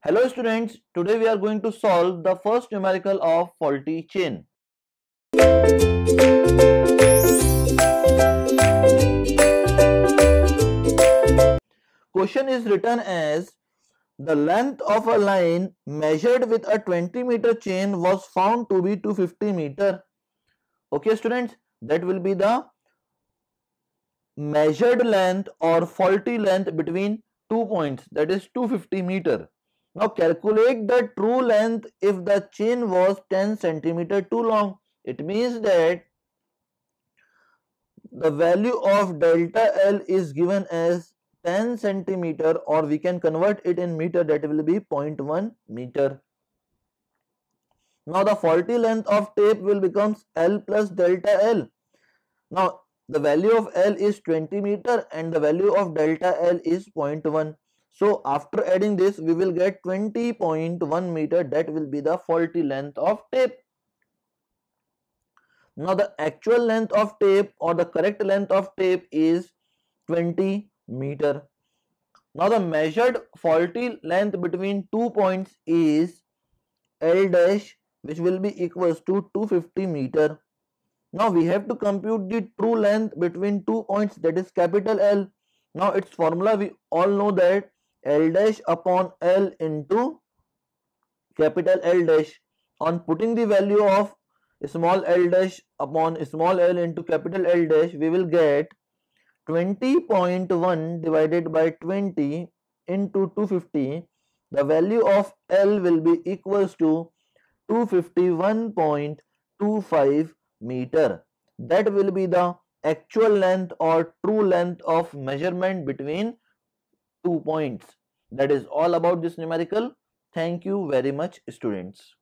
Hello students, today we are going to solve the first numerical of faulty chain. Question is written as the length of a line measured with a 20-meter chain was found to be 250 meter. Okay students, that will be the measured length or faulty length between 2 points, that is 250 meter. Now calculate the true length if the chain was 10 centimeter too long. It means that the value of delta L is given as 10 centimeter, or we can convert it in meter, that will be 0.1 meter. Now the faulty length of tape will become L plus delta L. Now the value of L is 20 meter and the value of delta L is 0.1. So after adding this we will get 20.1 meter, that will be the faulty length of tape. Now the actual length of tape or the correct length of tape is 20 meter. Now the measured faulty length between 2 points is L dash, which will be equals to 250 meter. Now we have to compute the true length between 2 points, that is capital L. Now its formula we all know, that L dash upon L into capital L dash. On putting the value of small l dash upon small l into capital L dash, we will get 20.1 divided by 20 into 250. The value of L will be equals to 251.25 meter. That will be the actual length or true length of measurement between 2 points. That is all about this numerical. Thank you very much, students.